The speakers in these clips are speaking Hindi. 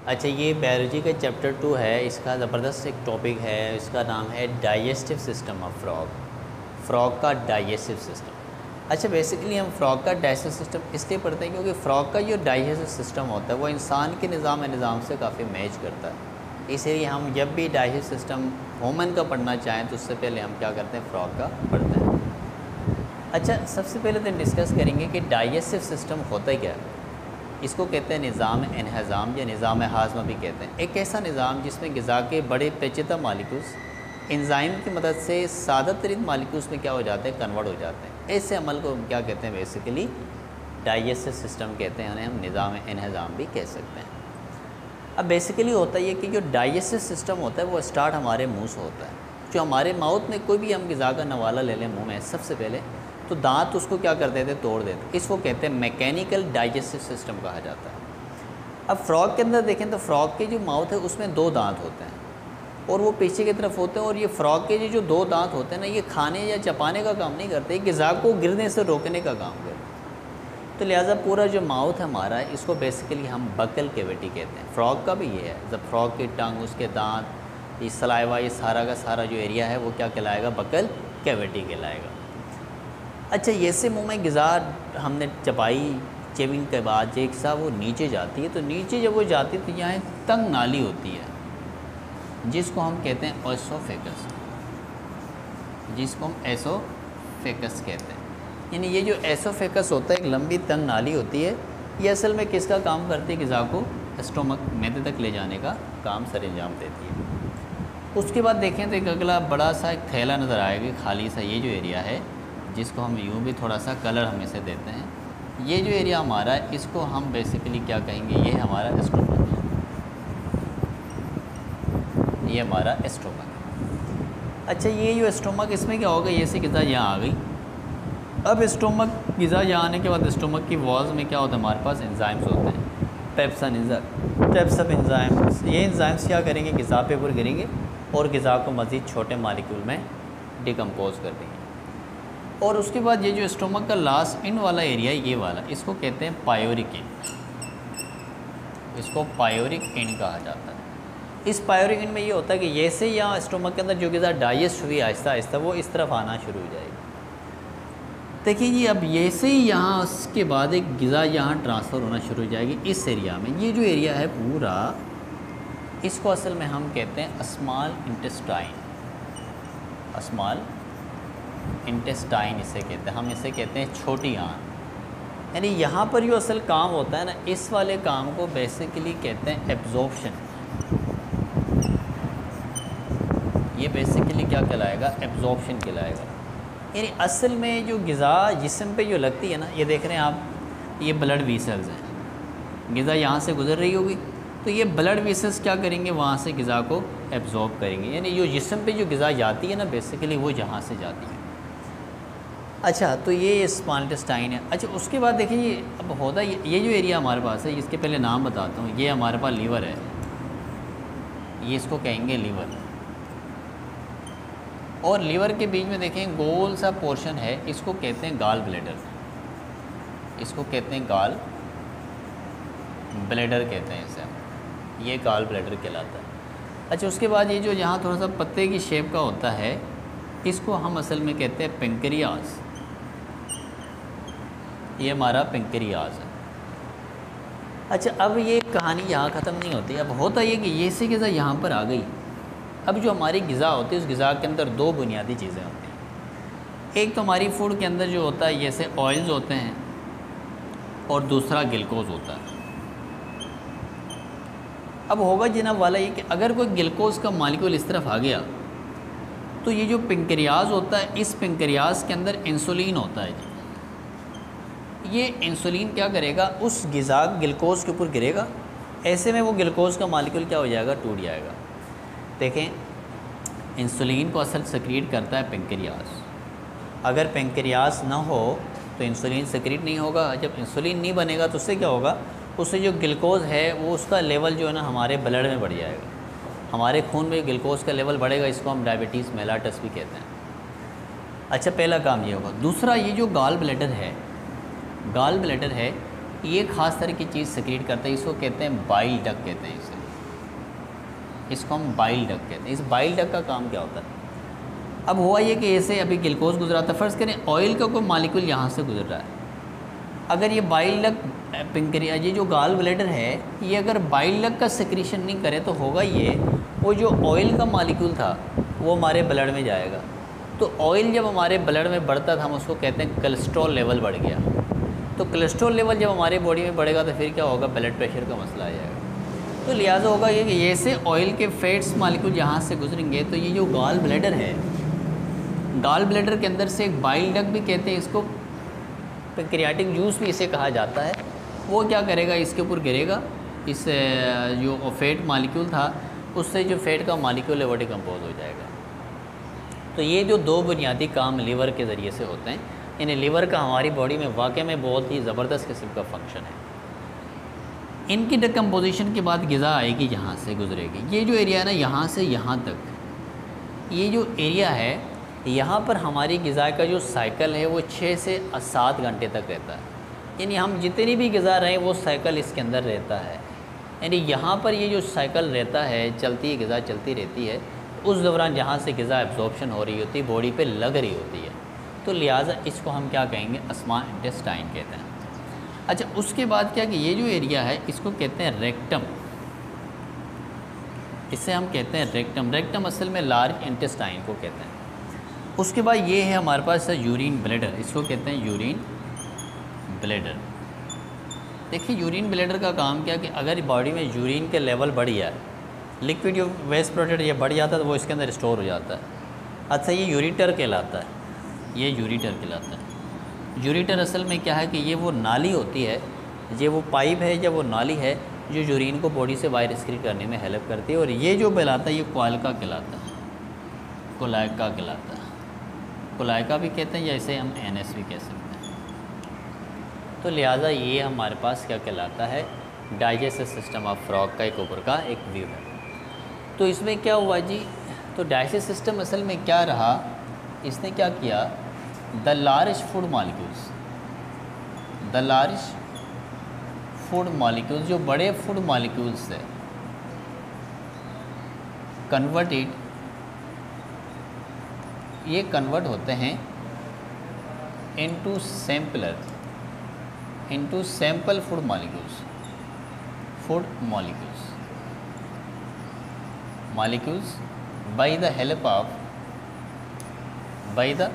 अच्छा, ये बायोलॉजी का चैप्टर 2 है, इसका ज़बरदस्त एक टॉपिक है, इसका नाम है digestive system of frog. Frog का डाइजेस्टिव सिस्टम। अच्छा, बेसिकली हम फ्रॉग का डाइजेस्टिव सिस्टम इसलिए पढ़ते हैं क्योंकि फ्रॉग का जो डाइजेस्टिव सिस्टम होता है वो इंसान के निज़ाम से काफ़ी मैच करता है। इसलिए हम जब भी डाइजेस्टिव सिस्टम ह्यूमन का पढ़ना चाहें तो उससे पहले हम क्या करते हैं, फ्रॉग का पढ़ते हैं। अच्छा, सबसे पहले तो डिस्कस करेंगे कि डाइजेस्टिव सिस्टम होता ही क्या है। इसको कहते हैं निज़ाम इन्हज़ाम या निज़ाम हाज़मा भी कहते हैं। एक ऐसा निज़ाम जिसमें ग़िज़ा के बड़े पेचीदा मालिक्यूल्स एंजाइम की मदद से सादा तरीन मालिक्यूल्स में क्या हो जाते हैं, कन्वर्ट हो जाते हैं। ऐसे अमल को हम क्या कहते हैं, बेसिकली डाइजेस्टिव सिस्टम कहते हैं, उन्हें हम निज़ाम इन्हज़ाम भी कह सकते हैं। अब बेसिकली होता ये कि जो डाइजेस्टिव सिस्टम होता है वो स्टार्ट हमारे मुँह से होता है। जो हमारे माउथ में कोई भी हम ग़िज़ा का नवाला ले लें मुँह में, सबसे पहले तो दांत उसको क्या कर देते, तोड़ देते। इसको कहते हैं मैकेनिकल डाइजेस्टिव सिस्टम कहा जाता है। अब फ्रॉग के अंदर देखें तो फ्रॉग के जो माउथ है उसमें 2 दांत होते हैं और वो पीछे की तरफ होते हैं। और ये फ्रॉग के जो 2 दांत होते हैं ना, ये खाने या चपाने का काम नहीं करते, ग़िज़ा को गिरने से रोकने का काम करते हैं। तो लिहाजा पूरा जो माउथ हमारा है इसको बेसिकली हम बकल कैविटी कहते हैं। फ्रॉग का भी ये है, जब फ्रॉग की टंग, उसके दांत, ये सलाइवा, ये सारा का सारा जो एरिया है वो क्या कहलाएगा, बकल कैविटी कहलाएगा। अच्छा, ये से मुँह में ग़िज़ा हमने चबाई, चेविंग के बाद एक सा वो नीचे जाती है, तो नीचे जब वो जाती है तो यहाँ एक तंग नाली होती है जिसको हम कहते हैं एसोफेगस, जिसको हम एसोफेगस कहते हैं। यानी ये जो एसोफेगस होता है, एक लंबी तंग नाली होती है, ये असल में किसका काम करती है, ग़िज़ा को स्टोमक मैदे तक ले जाने का काम सरअंजाम देती है। उसके बाद देखें तो एक अगला बड़ा सा एक थैला नज़र आएगा, खाली सा, ये जो एरिया है जिसको हम यूँ भी थोड़ा सा कलर हम इसे देते हैं। ये जो एरिया हमारा है इसको हम बेसिकली क्या कहेंगे, ये हमारा स्टोमक है, ये हमारा स्टोमक है। अच्छा, ये जो स्टोमक, इसमें क्या होगा, ये से ग़िज़ा यहाँ आ गई। अब स्टोमक ग़िज़ा यहाँ आने के बाद स्टोमक की वॉल्स में क्या होता है, हमारे पास एंजाइम्स होते हैं, पेप्सन एंजाइम्स। ये एंजाइम्स क्या करेंगे, ग़िज़ा पे ऊपर गिरेंगे और ग़िज़ा को मज़ीद छोटे मालिक्यूल में डिकम्पोज कर देंगे। और उसके बाद ये जो स्टोमक का लास्ट इन वाला एरिया है, ये वाला, इसको कहते हैं पायोरिक एंड। इसको पायोरिक एंड कहा जाता है। इस पायोरिक एंड में ये होता है कि जैसे यहाँ स्टोमक के अंदर जो ग़िज़ा डाइजेस्ट हुई आहिस्ता आहिस्ता वो इस तरफ आना शुरू हो जाएगी। देखिए जी, अब जैसे ही यहाँ उसके बाद एक ग़िज़ा यहाँ ट्रांसफ़र होना शुरू हो जाएगी इस एरिया में। ये जो एरिया है पूरा, इसको असल में हम कहते हैं स्मॉल इंटेस्टाइन। स्मॉल इंटेस्टाइन इसे कहते हैं, हम इसे कहते हैं छोटी आंत। यानी यहाँ पर जो असल काम होता है ना, इस वाले काम को बेसिकली कहते हैं एब्जॉर्प्शन। ये बेसिकली क्या कहलाएगा, एब्जॉर्प्शन कहलाएगा। यानी असल में जो ग़िज़ा जिस्म पे जो लगती है ना, ये देख रहे हैं आप, ये ब्लड वेसल्स हैं। ग़िज़ा यहाँ से गुजर रही होगी तो ये ब्लड वेसल्स क्या करेंगे, वहाँ से ग़िज़ा को एब्जॉर्ब करेंगे। यानी जो जिस्म पे जो ग़िज़ा जाती है ना, बेसिकली वो जहाँ से जाती है। अच्छा, तो ये स्मॉल इंटेस्टाइन है। अच्छा, उसके बाद देखिए ये अब होता है, ये जो एरिया हमारे पास है, इसके पहले नाम बताता हूँ। ये हमारे पास लीवर है, ये इसको कहेंगे लीवर। और लीवर के बीच में देखें गोल सा पोर्शन है, इसको कहते हैं गाल ब्लैडर। इसको कहते हैं गाल ब्लैडर कहते हैं इसे, ये गाल ब्लैडर कहलाता है। अच्छा, उसके बाद ये जो यहाँ थोड़ा सा पत्ते की शेप का होता है, इसको हम असल में कहते हैं पेंक्रियाज। ये हमारा पेंक्रियाज है। अच्छा, अब ये कहानी यहाँ ख़त्म नहीं होती। अब होता ये कि ये से ग़िज़ा यहाँ पर आ गई। अब जो हमारी ग़िज़ा होती है, उस ग़िज़ा के अंदर 2 बुनियादी चीज़ें होती हैं। एक तो हमारी फूड के अंदर जो होता है, जैसे ऑयल्स होते हैं, और दूसरा ग्लूकोज होता है। अब होगा जनाब वाला ये कि अगर कोई ग्लूकोज का मालिक्यूल इस तरफ आ गया तो ये जो पेंक्रियाज होता है, इस पेंक्रियाज के अंदर इंसुलिन होता है जी। ये इंसुलिन क्या करेगा, उस ग़िज़ा ग्लूकोज के ऊपर गिरेगा, ऐसे में वो ग्लूकोज का मालिक्यूल क्या हो जाएगा, टूट जाएगा। देखें, इंसुलिन को असल सेक्रीट करता है पेंक्रियाज। अगर पेंक्रियाज ना हो तो इंसुलिन सेक्रीट नहीं होगा। जब इंसुलिन नहीं बनेगा तो उससे क्या होगा, उससे जो ग्लूकोज है वो उसका लेवल जो है ना हमारे ब्लड में बढ़ जाएगा। हमारे खून में ग्लूकोज का लेवल बढ़ेगा, इसको हम डायबिटीज़ मेलाटस भी कहते हैं। अच्छा, पहला काम ये होगा। दूसरा, ये जो गाल ब्लैडर है, ये ख़ास तरह की चीज़ सेक्रेट करता है, इसको कहते हैं बाइल डक्ट कहते हैं इसे। इसको हम बाइल डक्ट कहते हैं। इस बाइल डक्ट का काम क्या होता है? अब हुआ ये कि ऐसे अभी ग्लूकोज गुजरा था, फ़र्ज़ करें ऑयल का कोई मालिक्यूल यहाँ से गुजर रहा है। अगर ये बाइल डक्ट पिंक्रिया, ये जो गाल ब्लैडर है, ये अगर बाइल डक्ट का सिक्रीशन नहीं करे तो होगा ये, वो जो ऑयल का मालिक्यूल था वो हमारे ब्लड में जाएगा। तो ऑयल जब हमारे ब्लड में बढ़ता था, हम उसको कहते हैं कोलेस्ट्रॉल लेवल बढ़ गया। तो कोलेस्ट्रॉल लेवल जब हमारे बॉडी में बढ़ेगा तो फिर क्या होगा? ब्लड प्रेशर का मसला आ जाएगा। तो लिहाजा होगा ये कि जैसे ऑयल के फैट्स मालिक्यूल यहाँ से गुजरेंगे तो ये जो गाल ब्लैडर है, गाल ब्लैडर के अंदर से एक बाइल डक्ट भी कहते हैं इसको, पैंक्रियाटिक जूस भी इसे कहा जाता है, वो क्या करेगा? इसके ऊपर गिरेगा, इस जो फैट मालिक्यूल था उससे जो फैट का मालिक्यूल है वो डिकम्पोज हो जाएगा। तो ये जो दो बुनियादी काम लीवर के ज़रिए से होते हैं, यानी लीवर का हमारी बॉडी में वाकई में बहुत ही ज़बरदस्त किस्म का फंक्शन है। इनकी डिकम्पोजिशन के बाद ग़िज़ा आएगी, यहाँ से गुजरेगी। ये जो एरिया है ना, यहाँ से यहाँ तक, ये जो एरिया है, यहाँ पर हमारी ग़िज़ा का जो साइकिल है वो 6 से 7 घंटे तक रहता है। यानी हम जितनी भी ग़िज़ा रहें वो साइकिल इसके अंदर रहता है। यानी यहाँ पर ये जो साइकिल रहता है, चलती है ग़िज़ा, चलती रहती है, उस दौरान जहाँ से ग़िज़ा एब्जॉर्प्शन हो रही होती है, बॉडी पे लग रही होती है। तो लिहाजा इसको हम क्या कहेंगे? स्मॉल इंटेस्टाइन कहते हैं। अच्छा, उसके बाद क्या कि ये जो एरिया है इसको कहते हैं रेक्टम। इसे हम कहते हैं रेक्टम। रेक्टम असल में लार्ज इंटेस्टाइन को कहते हैं। उसके बाद ये है हमारे पास यूरिन ब्लैडर, इसको कहते हैं यूरिन ब्लैडर। देखिए यूरिन ब्लैडर का काम क्या कि अगर बॉडी में यूरिन के लेवल बढ़ गया, लिक्विड जो वेस्ट प्रोडक्ट ये बढ़ जाता है तो वो इसके अंदर स्टोर हो जाता है। अच्छा, ये यूरिटर कहलाता है, ये यूरिटर कहलाता है। यूरिटर असल में क्या है कि ये वो नाली होती है, ये वो पाइप है या वो नाली है जो यूरिन को बॉडी से बाहर एक्सक्रीट करने में हेल्प करती है। और ये जो कहलाता है ये कोलाइका कहलाता है, कोलाइका कहलाता है। कोलाइका भी कहते हैं या इसे हम एनएस भी कह सकते हैं। तो लिहाजा ये हमारे पास क्या कहलाता है? डाइजेस्टिव सिस्टम ऑफ फ्रॉग का एक ऊपर का एक व्यू है। तो इसमें क्या हुआ जी? तो डाइजेस्टिव सिस्टम असल में क्या रहा, इसने क्या किया? The large food molecules, the large food molecules, जो बड़े फूड मॉलिक्यूल्स है, कन्वर्टेड, ये कन्वर्ट होते हैं into sampler, into sample food molecules, food molecules, molecules by the help of, by the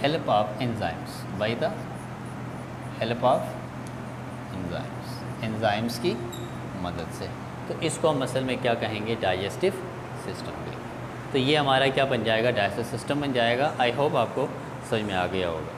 help of enzymes, by the help of enzymes, enzymes की मदद से। तो इसको हम असल में क्या कहेंगे? डाइजेस्टिव सिस्टम भी। तो ये हमारा क्या बन जाएगा? डाइजेस्टिव सिस्टम बन जाएगा। आई होप आपको समझ में आ गया होगा।